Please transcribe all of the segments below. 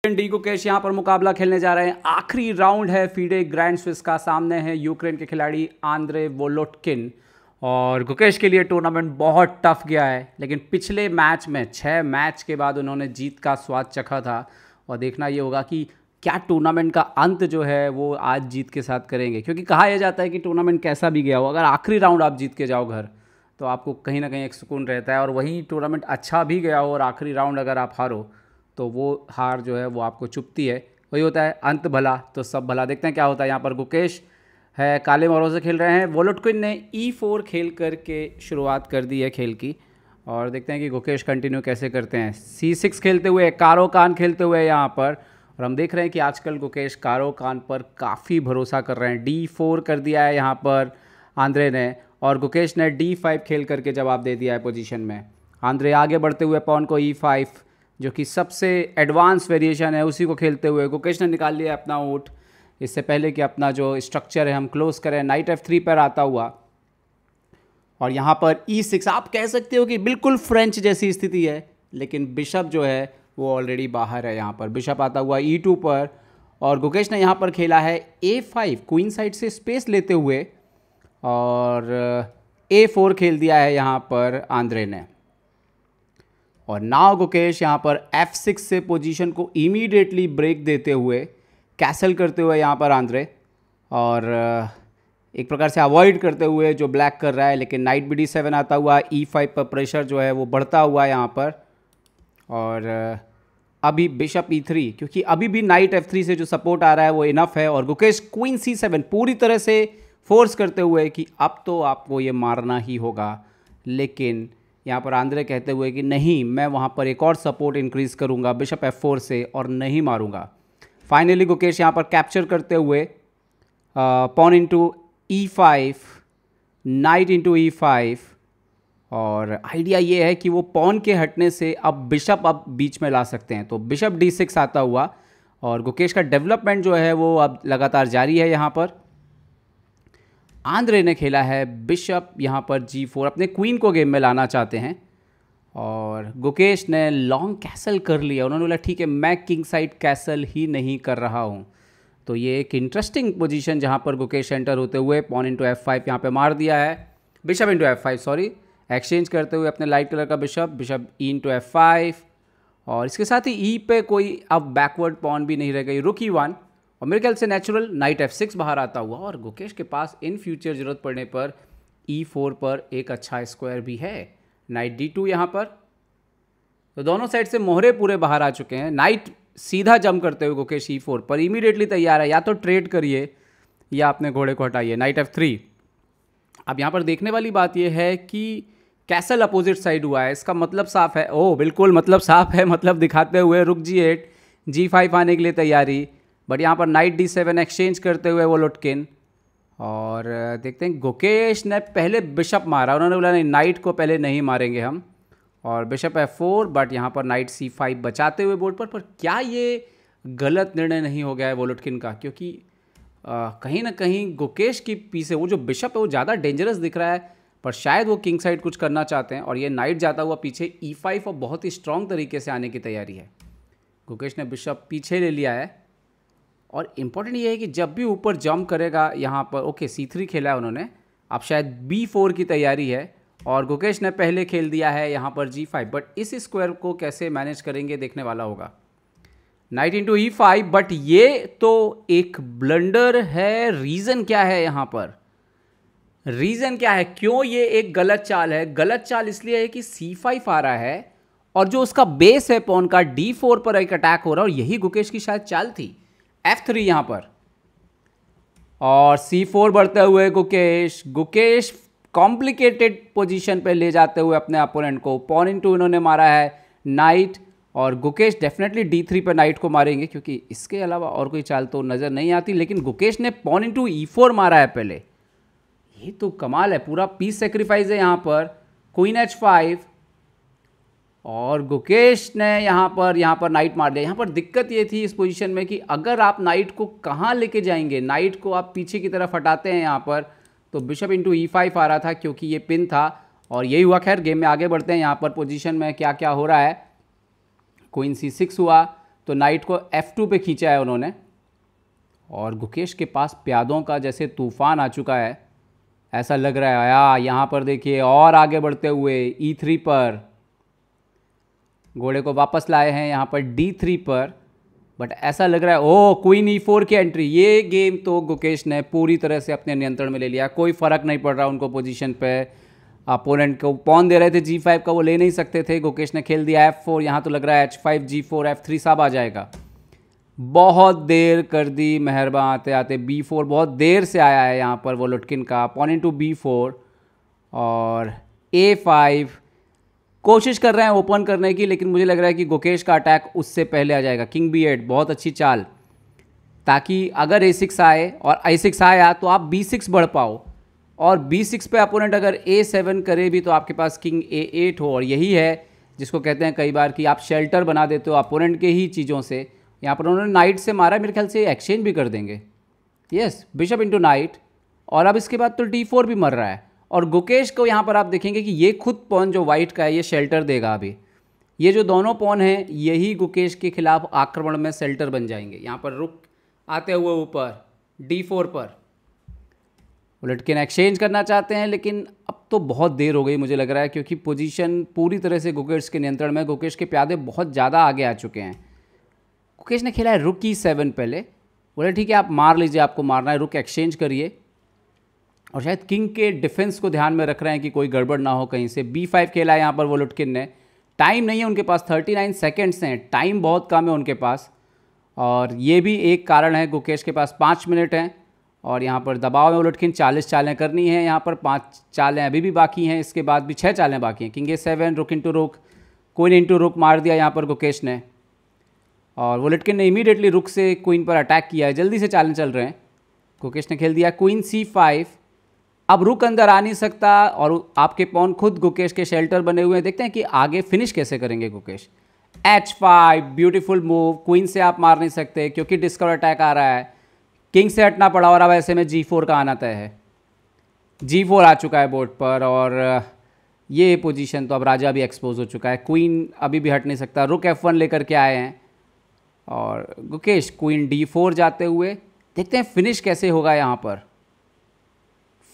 D Gukesh यहाँ पर मुकाबला खेलने जा रहे हैं। आखिरी राउंड है फीडे ग्रैंड स्विस का। सामने है यूक्रेन के खिलाड़ी आंद्रे वोलोटकिन। और गुकेश के लिए टूर्नामेंट बहुत टफ गया है, लेकिन पिछले मैच में 6 मैच के बाद उन्होंने जीत का स्वाद चखा था। और देखना ये होगा कि क्या टूर्नामेंट का अंत जो है वो आज जीत के साथ करेंगे, क्योंकि कहा यह जाता है कि टूर्नामेंट कैसा भी गया हो, अगर आखिरी राउंड आप जीत के जाओ घर तो आपको कहीं ना कहीं एक सुकून रहता है। और वहीं टूर्नामेंट अच्छा भी गया हो और आखिरी राउंड अगर आप हारो तो वो हार जो है वो आपको चुभती है। वही होता है, अंत भला तो सब भला। देखते हैं क्या होता है। यहाँ पर गुकेश है, काले मोरों से खेल रहे हैं। वोलोटकिन ने E4 खेल करके शुरुआत कर दी है खेल की, और देखते हैं कि गुकेश कंटिन्यू कैसे करते हैं। C6 खेलते हुए, कारो कान खेलते हुए यहाँ पर। और हम देख रहे हैं कि आजकल गुकेश कारो कान पर काफ़ी भरोसा कर रहे हैं। D4 कर दिया है यहाँ पर आंद्रे ने, और गुकेश ने D5 खेल करके जवाब दे दिया है पोजीशन में। आंद्रे आगे बढ़ते हुए पॉन को E5, जो कि सबसे एडवांस वेरिएशन है, उसी को खेलते हुए गुकेश ने निकाल लिया अपना ऊँट। इससे पहले कि अपना जो स्ट्रक्चर है हम क्लोज करें, नाइट F3 पर आता हुआ। और यहाँ पर E6 आप कह सकते हो कि बिल्कुल फ्रेंच जैसी स्थिति है, लेकिन बिशप जो है वो ऑलरेडी बाहर है। यहाँ पर बिशप आता हुआ E2 पर, और गुकेश ने यहाँ पर खेला है A5 क्वीन साइड से स्पेस लेते हुए, और A4 खेल दिया है यहाँ पर आंद्रे ने। और नाउ गुकेश यहाँ पर F6 से पोजीशन को इमीडिएटली ब्रेक देते हुए, कैसल करते हुए यहाँ पर आंद्रे, और एक प्रकार से अवॉइड करते हुए जो ब्लैक कर रहा है। लेकिन नाइट BD7 आता हुआ, E5 पर प्रेशर जो है वो बढ़ता हुआ है यहाँ पर। और अभी बिशप E3, क्योंकि अभी भी नाइट F3 से जो सपोर्ट आ रहा है वो इनफ है। और गुकेश क्वीन C7 पूरी तरह से फोर्स करते हुए कि अब तो आपको ये मारना ही होगा। लेकिन यहाँ पर आंद्रे कहते हुए कि नहीं, मैं वहाँ पर एक और सपोर्ट इंक्रीज़ करूँगा बिशप F4 से और नहीं मारूंगा। फाइनली गुकेश यहाँ पर कैप्चर करते हुए pawn into E5, night into E5। और आइडिया ये है कि वो पॉन के हटने से अब बिशप अब बीच में ला सकते हैं, तो बिशप D6 आता हुआ। और गुकेश का डेवलपमेंट जो है वो अब लगातार जारी है। यहाँ पर आंद्रे ने खेला है बिशप यहाँ पर G4, अपने क्वीन को गेम में लाना चाहते हैं। और गुकेश ने लॉन्ग कैसल कर लिया। उन्होंने बोला ठीक है, मैं किंग साइड कैसल ही नहीं कर रहा हूँ। तो ये एक इंटरेस्टिंग पोजीशन जहाँ पर गुकेश एंटर होते हुए पॉन इंटू F5 यहाँ पे मार दिया है। Bishop into F5 sorry, exchange करते हुए अपने लाइट कलर का bishop, bishop E into F5। और इसके साथ ही E पे कोई अब बैकवर्ड पॉन भी नहीं रह गई, रुक E1। और मेरे ख्याल से नेचुरल नाइट F6 बाहर आता हुआ। और गुकेश के पास इन फ्यूचर ज़रूरत पड़ने पर E4 पर एक अच्छा स्क्वायर भी है, नाइट D2 यहाँ पर। तो दोनों साइड से मोहरे पूरे बाहर आ चुके हैं। नाइट सीधा जंप करते हुए गुकेश E4 पर इमीडिएटली तैयार है, या तो ट्रेड करिए या अपने घोड़े को हटाइए। Night F3। अब यहाँ पर देखने वाली बात यह है कि कैसल अपोजिट साइड हुआ है, इसका मतलब साफ है। ओह बिल्कुल, मतलब साफ है, मतलब दिखाते हुए रुक G8, G5 आने के लिए तैयारी। बट यहाँ पर नाइट D7 एक्सचेंज करते हुए वोलोटकिन। और देखते हैं, गुकेश ने पहले बिशप मारा, उन्होंने बोला नहीं, नाइट को पहले नहीं मारेंगे हम। और बिशप F4, बट यहाँ पर नाइट C5 बचाते हुए बोर्ड पर क्या ये गलत निर्णय नहीं हो गया है वोलोटकिन का? क्योंकि कहीं ना कहीं गुकेश की पीछे वो जो बिशप है वो ज़्यादा डेंजरस दिख रहा है, पर शायद वो किंग साइड कुछ करना चाहते हैं। और ये नाइट जाता हुआ पीछे E5 और बहुत ही स्ट्रॉन्ग तरीके से आने की तैयारी है। गुकेश ने बिशप पीछे ले लिया है। और इम्पॉर्टेंट ये है कि जब भी ऊपर जंप करेगा यहाँ पर, ओके C3 खेला है उन्होंने, अब शायद B4 की तैयारी है। और गुकेश ने पहले खेल दिया है यहाँ पर G5, बट इस स्क्वायर को कैसे मैनेज करेंगे देखने वाला होगा। नाइट इंटू E5, बट ये तो एक ब्लंडर है। रीज़न क्या है यहाँ पर? रीज़न क्या है, क्यों ये एक गलत चाल है? गलत चाल इसलिए है कि C5 आ रहा है, और जो उसका बेस है पॉन का D4 पर एक अटैक हो रहा है, और यही गुकेश की शायद चाल थी। F3 यहाँ पर, और C4 बढ़ते हुए गुकेश कॉम्प्लिकेटेड पोजीशन पे ले जाते हुए अपने अपोनेंट को। पॉन इंटू इन्होंने मारा है नाइट, और गुकेश डेफिनेटली D3 पे नाइट को मारेंगे, क्योंकि इसके अलावा और कोई चाल तो नज़र नहीं आती। लेकिन गुकेश ने पॉन इंटू E4 मारा है पहले, ये तो कमाल है, पूरा पीस सेक्रीफाइस है यहाँ पर। क्वीन H5, और गुकेश ने यहाँ पर नाइट मार दिया। यहाँ पर दिक्कत ये थी इस पोजीशन में कि अगर आप नाइट को कहाँ लेके जाएंगे, नाइट को आप पीछे की तरफ हटाते हैं यहाँ पर, तो बिशप इंटू E5 आ रहा था क्योंकि ये पिन था, और यही हुआ। खैर गेम में आगे बढ़ते हैं। यहाँ पर पोजीशन में क्या क्या हो रहा है, क्वीन C6 हुआ, तो नाइट को F2 पे खींचा है उन्होंने, और गुकेश के पास प्यादों का जैसे तूफान आ चुका है ऐसा लग रहा है। यहाँ पर देखिए और आगे बढ़ते हुए E3 पर घोड़े को वापस लाए हैं, यहाँ पर D3 पर, बट ऐसा लग रहा है ओ क्वीन E4 की एंट्री। ये गेम तो गुकेश ने पूरी तरह से अपने नियंत्रण में ले लिया, कोई फ़र्क नहीं पड़ रहा उनको पोजीशन पे। अपोनेंट को पॉन दे रहे थे G5 का, वो ले नहीं सकते थे, गुकेश ने खेल दिया F4। यहाँ तो लग रहा है H5 G4 F3 सब आ जाएगा। बहुत देर कर दी मेहरबा आते आते। B4 बहुत देर से आया है यहाँ पर वोलोटकिन का, पॉन इनटू B4 और A5 कोशिश कर रहे हैं ओपन करने की, लेकिन मुझे लग रहा है कि गुकेश का अटैक उससे पहले आ जाएगा। किंग B8 बहुत अच्छी चाल, ताकि अगर A6 आए और A6 आया तो आप B6 बढ़ पाओ, और B6 पे अपोनेंट अगर A7 करे भी तो आपके पास किंग A8 हो। और यही है जिसको कहते हैं कई बार कि आप शेल्टर बना देते हो अपोनेंट के ही चीज़ों से। यहाँ पर उन्होंने नाइट से मारा, मेरे ख्याल से एक्सचेंज भी कर देंगे। यस, बिशप इंटू नाइट, और अब इसके बाद तो D4 भी मर रहा है। और गुकेश को यहाँ पर आप देखेंगे कि ये खुद पॉन जो वाइट का है ये शेल्टर देगा। अभी ये जो दोनों पॉन हैं यही गुकेश के खिलाफ आक्रमण में शेल्टर बन जाएंगे। यहाँ पर रुक आते हुए ऊपर D4 पर वोलोटकिन एक्सचेंज करना चाहते हैं, लेकिन अब तो बहुत देर हो गई मुझे लग रहा है, क्योंकि पोजीशन पूरी तरह से गुकेश के नियंत्रण में। गुकेश के प्यादे बहुत ज़्यादा आगे आ चुके हैं। गुकेश ने खेला है रुक E7 पहले, बोले ठीक है आप मार लीजिए, आपको मारना है, रुक एक्सचेंज करिए। और शायद किंग के डिफेंस को ध्यान में रख रहे हैं कि कोई गड़बड़ ना हो कहीं से। B5 खेला है यहाँ पर वोलोटकिन ने। टाइम नहीं है उनके पास, 39 सेकेंड्स हैं, टाइम बहुत कम है उनके पास, और ये भी एक कारण है। गुकेश के पास 5 मिनट हैं और यहाँ पर दबाव में वोलोटकिन 40 चालें करनी है। यहाँ पर 5 चालें अभी भी बाकी हैं, इसके बाद भी 6 चालें बाकी हैं। किंग A7 रुक इंटू रुक, क्वीन इंटू रुक मार दिया यहाँ पर गुकेश ने, और वोलोटकिन ने इमीडिएटली रुक से क्वीन पर अटैक किया है। जल्दी से चालें चल रहे हैं। गुकेश ने खेल दिया क्वीन C5। अब रुक अंदर आ नहीं सकता, और आपके पॉन खुद गुकेश के शेल्टर बने हुए हैं। देखते हैं कि आगे फिनिश कैसे करेंगे Gukesh. H5 beautiful move, queen से आप मार नहीं सकते क्योंकि डिस्कवर अटैक आ रहा है। किंग से हटना पड़ा, और अब ऐसे में G4 का आना तय है। G4 आ चुका है बोर्ड पर, और ये पोजीशन तो अब राजा भी एक्सपोज हो चुका है। क्वीन अभी भी हट नहीं सकता, रुक F1 लेकर के आए हैं, और गुकेश क्वीन D4 जाते हुए। देखते हैं फिनिश कैसे होगा यहाँ पर,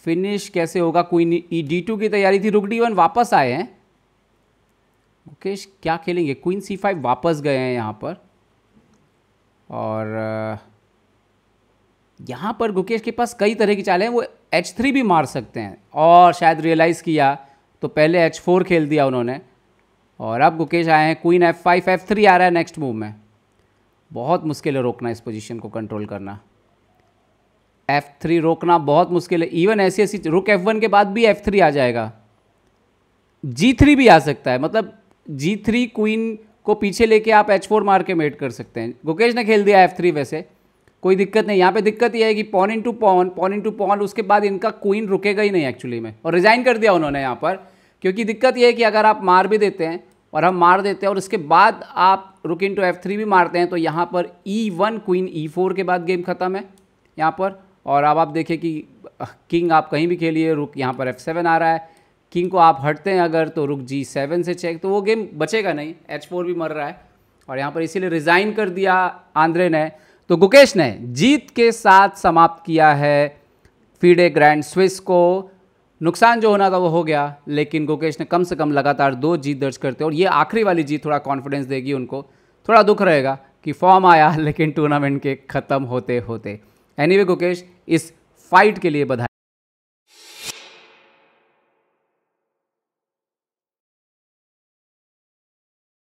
फिनिश कैसे होगा। क्वीन D2 की तैयारी थी, रुक D1 वापस आए हैं। गुकेश क्या खेलेंगे, क्वीन C5 वापस गए हैं यहाँ पर, और यहाँ पर गुकेश के पास कई तरह की चालें हैं। वो H3 भी मार सकते हैं, और शायद रियलाइज़ किया तो पहले H4 खेल दिया उन्होंने, और अब गुकेश आए हैं क्वीन F5 F3 आ रहा है नेक्स्ट मूव में। बहुत मुश्किल है रोकना, इस पोजीशन को कंट्रोल करना। F3 रोकना बहुत मुश्किल है। इवन ऐसी ऐसी रुक F1 के बाद भी F3 आ जाएगा, G3 भी आ सकता है। मतलब G3 क्वीन को पीछे लेके आप H4 मार के मेट कर सकते हैं। गुकेश ने खेल दिया F3, वैसे कोई दिक्कत नहीं। यहाँ पे दिक्कत यह है कि pawn into pawn, pawn into pawn, उसके बाद इनका क्वीन रुकेगा ही नहीं एक्चुअली में, और रिज़ाइन कर दिया उन्होंने यहाँ पर। क्योंकि दिक्कत यह है कि अगर आप मार भी देते हैं और हम मार देते हैं और उसके बाद आप रुक इंटू F3 भी मारते हैं, तो यहाँ पर E1 क्वीन E4 के बाद गेम ख़त्म है यहाँ पर। और अब आप देखें कि किंग आप कहीं भी खेलिए, रुक यहाँ पर F7 आ रहा है। किंग को आप हटते हैं अगर तो रुक G7 से चेक, तो वो गेम बचेगा नहीं। H4 भी मर रहा है, और यहाँ पर इसीलिए रिज़ाइन कर दिया आंद्रे ने। तो गुकेश ने जीत के साथ समाप्त किया है फीडे ग्रैंड स्विस को। नुकसान जो होना था वो हो गया, लेकिन गुकेश ने कम से कम लगातार 2 जीत दर्ज करते, और ये आखिरी वाली जीत थोड़ा कॉन्फिडेंस देगी उनको। थोड़ा दुख रहेगा कि फॉर्म आया लेकिन टूर्नामेंट के ख़त्म होते होते। एनीवे गुकेश, इस फाइट के लिए बधाई।